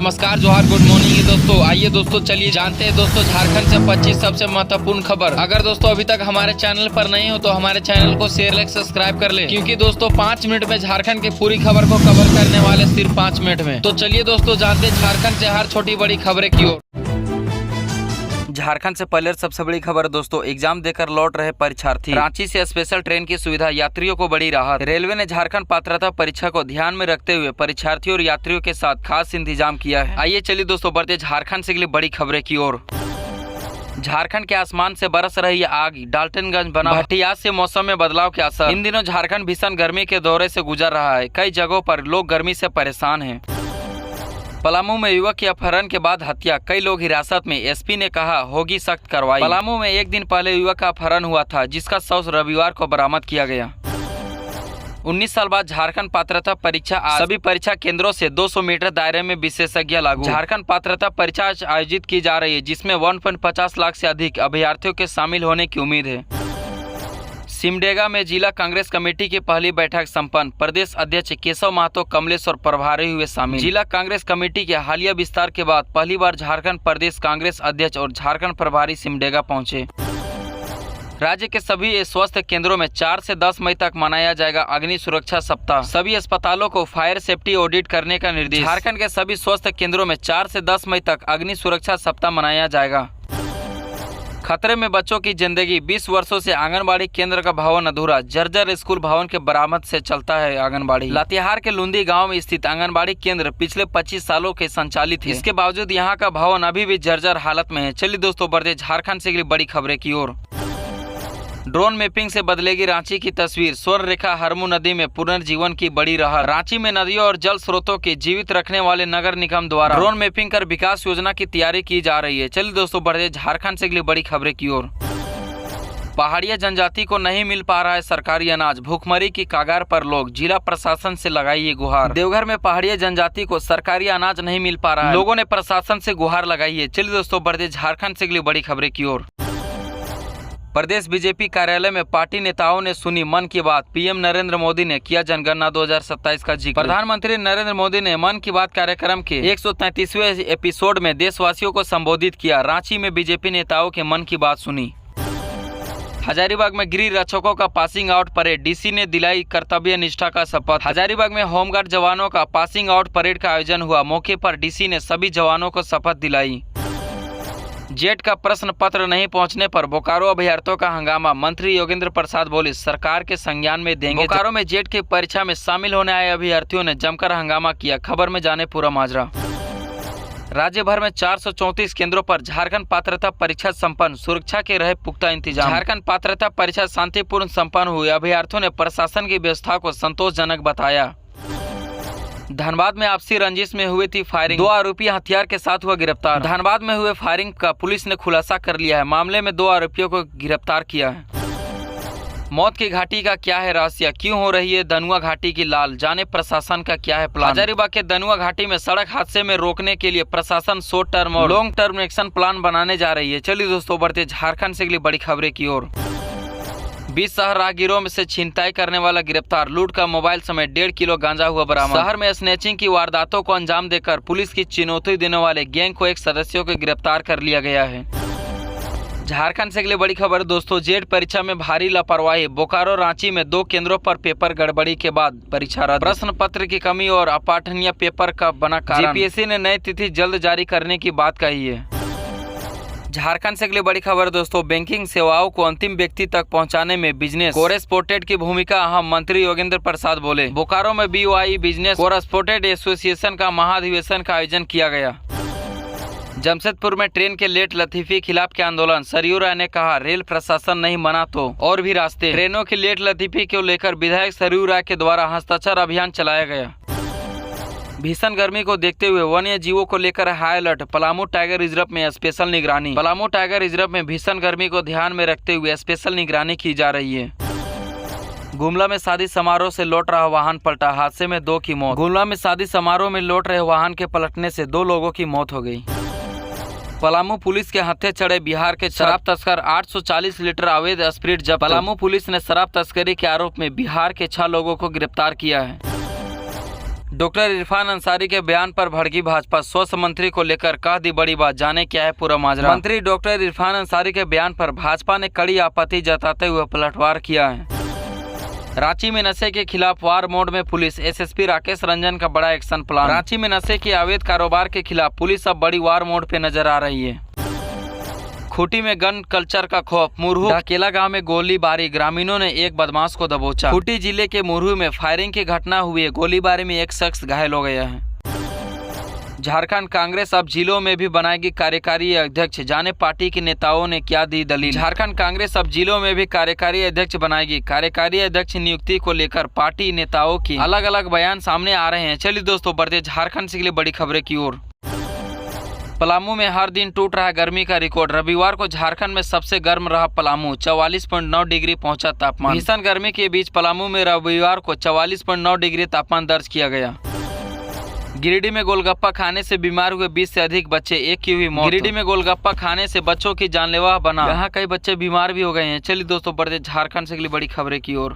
नमस्कार, जोहार, good morning दोस्तों। आइए दोस्तों, चलिए जानते हैं दोस्तों झारखंड से 25 सबसे महत्वपूर्ण खबर। अगर दोस्तों अभी तक हमारे चैनल पर नहीं हो तो हमारे चैनल को शेयर लाइक सब्सक्राइब कर ले, क्योंकि दोस्तों 5 मिनट में झारखंड की पूरी खबर को कवर करने वाले सिर्फ 5 मिनट में। तो चलिए दोस्तों जानते हैं झारखंड से हर छोटी बड़ी खबरें की ओर। झारखंड से पहले सबसे बड़ी खबर दोस्तों, एग्जाम देकर लौट रहे परीक्षार्थी। रांची से स्पेशल ट्रेन की सुविधा, यात्रियों को बड़ी राहत। रेलवे ने झारखंड पात्रता परीक्षा को ध्यान में रखते हुए परीक्षार्थियों और यात्रियों के साथ खास इंतजाम किया है। आइए चलिए दोस्तों बढ़ते झारखंड से अगली बड़ी खबरें की ओर। झारखंड के आसमान से बरस रही आग, डाल्टनगंज बना भटियात से मौसम में बदलाव के असर। इन दिनों झारखंड भीषण गर्मी के दौरे से गुजर रहा है। कई जगहों पर लोग गर्मी से परेशान हैं। पलामू में युवक की अपहरण के बाद हत्या, कई लोग हिरासत में, एसपी ने कहा होगी सख्त कार्रवाई। पलामू में एक दिन पहले युवक का अपहरण हुआ था, जिसका शव रविवार को बरामद किया गया। 19 साल बाद झारखंड पात्रता परीक्षा आज सभी परीक्षा केंद्रों से 200 मीटर दायरे में विशेषज्ञ लागू। झारखंड पात्रता परीक्षा आयोजित की जा रही है, जिसमें 1.50 लाख से अधिक अभ्यर्थियों के शामिल होने की उम्मीद है। सिमडेगा में जिला कांग्रेस कमेटी की पहली बैठक संपन्न, प्रदेश अध्यक्ष केशव महतो, कमलेश और प्रभारी हुए शामिल। जिला कांग्रेस कमेटी के हालिया विस्तार के बाद पहली बार झारखंड प्रदेश कांग्रेस अध्यक्ष और झारखंड प्रभारी सिमडेगा पहुंचे। राज्य के सभी स्वास्थ्य केंद्रों में 4 से 10 मई तक मनाया जाएगा अग्नि सुरक्षा सप्ताह। सभी अस्पतालों को फायर सेफ्टी ऑडिट करने का निर्देश। झारखंड के सभी स्वास्थ्य केंद्रों में 4 से 10 मई तक अग्नि सुरक्षा सप्ताह मनाया जाएगा। खतरे में बच्चों की जिंदगी, 20 वर्षों से आंगनबाड़ी केंद्र का भवन अधूरा, जर्जर स्कूल भवन के बरामद से चलता है आंगनबाड़ी। लातेहार के लुंदी गांव में स्थित आंगनबाड़ी केंद्र पिछले 25 सालों के संचालित है। इसके बावजूद यहां का भवन अभी भी जर्जर हालत में है। चलिए दोस्तों बढ़ते झारखंड से अगली बड़ी खबरें की ओर। ड्रोन मैपिंग से बदलेगी रांची की तस्वीर, स्वर्ण रेखा हरमू नदी में पुनर्जीवन की बड़ी राहत। रांची में नदियों और जल स्रोतों के जीवित रखने वाले नगर निगम द्वारा ड्रोन मैपिंग कर विकास योजना की तैयारी की जा रही है। चलिए दोस्तों बढ़ते झारखंड से अगली बड़ी खबरें की ओर। पहाड़िया जनजाति को नहीं मिल पा रहा है सरकारी अनाज, भूखमरी की कगार पर लोग, जिला प्रशासन से लगाई गुहार। देवघर में पहाड़िया जनजाति को सरकारी अनाज नहीं मिल पा रहा है, लोगों ने प्रशासन से गुहार लगाई है। चलिए दोस्तों बढ़ते झारखंड से अगली बड़ी खबरें की ओर। प्रदेश बीजेपी कार्यालय में पार्टी नेताओं ने सुनी मन की बात, पीएम नरेंद्र मोदी ने किया जनगणना 2027 का जिक्र। प्रधानमंत्री नरेंद्र मोदी ने मन की बात कार्यक्रम के 133वें एपिसोड में देशवासियों को संबोधित किया। रांची में बीजेपी नेताओं के मन की बात सुनी। हजारीबाग में गृह रक्षकों का पासिंग आउट परेड, डीसी ने दिलाई कर्तव्य निष्ठा का शपथ। हजारीबाग में होमगार्ड जवानों का पासिंग आउट परेड का आयोजन हुआ। मौके पर डीसी ने सभी जवानों को शपथ दिलाई। जेट का प्रश्न पत्र नहीं पहुंचने पर बोकारो अभ्यर्थियों का हंगामा, मंत्री योगेंद्र प्रसाद बोले सरकार के संज्ञान में देंगे। बोकारो में जेट की परीक्षा में शामिल होने आए अभ्यर्थियों ने जमकर हंगामा किया। खबर में जाने पूरा माजरा। राज्य भर में 434 केंद्रों पर झारखंड पात्रता परीक्षा संपन्न, सुरक्षा के रहे पुख्ता इंतजाम। झारखंड पात्रता परीक्षा शांतिपूर्ण संपन्न हुई। अभ्यर्थियों ने प्रशासन की व्यवस्था को संतोषजनक बताया। धनबाद में आपसी रंजिश में हुई थी फायरिंग, 2 आरोपी हथियार के साथ हुआ गिरफ्तार। धनबाद में हुए फायरिंग का पुलिस ने खुलासा कर लिया है। मामले में 2 आरोपियों को गिरफ्तार किया है। मौत की घाटी का क्या है रहस्य, क्यों हो रही है दनुआ घाटी की लाल, जाने प्रशासन का क्या है प्लान। हजारीबाग के दनुआ घाटी में सड़क हादसे में रोकने के लिए प्रशासन शॉर्ट टर्म और लॉन्ग टर्म एक्शन प्लान बनाने जा रही है। चलिए दोस्तों बढ़ते झारखंड से अगली बड़ी खबरें की ओर। 20 शहर राहगीरों में से छिनताई करने वाला गिरफ्तार, लूट का मोबाइल समेत 1.5 किलो गांजा हुआ बरामद। शहर में स्नैचिंग की वारदातों को अंजाम देकर पुलिस की चुनौती देने वाले गैंग को एक सदस्यों को गिरफ्तार कर लिया गया है। झारखंड से अगली बड़ी खबर दोस्तों, जेट परीक्षा में भारी लापरवाही, बोकारो रांची में 2 केंद्रों पर पेपर गड़बड़ी के बाद परीक्षा रद्द। प्रश्न पत्र की कमी और अपाठनीय पेपर का बना कारण। जीपीएससी ने नई तिथि जल्द जारी करने की बात कही है। झारखंड से अगली बड़ी खबर दोस्तों, बैंकिंग सेवाओं को अंतिम व्यक्ति तक पहुंचाने में बिजनेस कोरेस्पोंडेंट की भूमिका अहम, मंत्री योगेंद्र प्रसाद बोले। बोकारो में BOI बिजनेस कोरेस्पोंडेंट एसोसिएशन का महाधिवेशन का आयोजन किया गया। जमशेदपुर में ट्रेन के लेट लतीफी खिलाफ के आंदोलन, सरयू राय ने कहा रेल प्रशासन नहीं मना तो और भी रास्ते। ट्रेनों की लेट लतीफी को लेकर विधायक सरयू राय के द्वारा हस्ताक्षर अभियान चलाया गया। भीषण गर्मी को देखते हुए वन्य जीवों को लेकर high alert, Palamu tiger reserve में स्पेशल निगरानी। पलामू टाइगर रिजर्व में भीषण गर्मी को ध्यान में रखते हुए स्पेशल निगरानी की जा रही है। गुमला में शादी समारोह से लौट रहा वाहन पलटा, हादसे में 2 की मौत। गुमला में शादी समारोह में लौट रहे वाहन के पलटने से 2 लोगों की मौत हो गई। पलामू पुलिस के हत्थे चढ़े बिहार के शराब तस्कर, 840 लीटर अवैध स्प्रिट जब्त। पलामू पुलिस ने शराब तस्करी के आरोप में बिहार के 6 लोगों को गिरफ्तार किया है। डॉक्टर इरफान अंसारी के बयान पर भड़की भाजपा, स्वास्थ्य मंत्री को लेकर कह दी बड़ी बात, जाने क्या है पूरा माजरा। मंत्री डॉक्टर इरफान अंसारी के बयान पर भाजपा ने कड़ी आपत्ति जताते हुए पलटवार किया है। रांची में नशे के खिलाफ वार मोड में पुलिस, एसएसपी राकेश रंजन का बड़ा एक्शन प्लान। रांची में नशे के अवैध कारोबार के खिलाफ पुलिस अब बड़ी वार मोड पे नजर आ रही है। खूंटी में गन कल्चर का खौफ, मुरहू ढकेला गांव में गोलीबारी, ग्रामीणों ने एक बदमाश को दबोचा। खूंटी जिले के मुरहू में फायरिंग की घटना हुई है, गोलीबारी में एक शख्स घायल हो गया है। झारखंड कांग्रेस अब जिलों में भी बनाएगी कार्यकारी अध्यक्ष, जाने पार्टी के नेताओं ने क्या दी दलील। झारखंड कांग्रेस अब जिलों में भी कार्यकारी अध्यक्ष बनाएगी। कार्यकारी अध्यक्ष नियुक्ति को लेकर पार्टी नेताओं की अलग अलग बयान सामने आ रहे हैं। चलिए दोस्तों, बढ़ते झारखंड से बड़ी खबरें की ओर। पलामू में हर दिन टूट रहा गर्मी का रिकॉर्ड। रविवार को झारखंड में सबसे गर्म रहा पलामू, 44.9 डिग्री पहुंचा तापमान। भीषण गर्मी के बीच पलामू में रविवार को 44.9 डिग्री तापमान दर्ज किया गया। गिरिडीह में गोलगप्पा खाने से बीमार हुए 20 से अधिक बच्चे, एक की हुई मौत। गिरिडीह में गोलगप्पा खाने से बच्चों की जानलेवा बना, यहाँ कई बच्चे बीमार भी हो गए हैं। चलिए दोस्तों, बढ़ते झारखंड से बड़ी खबरें की ओर।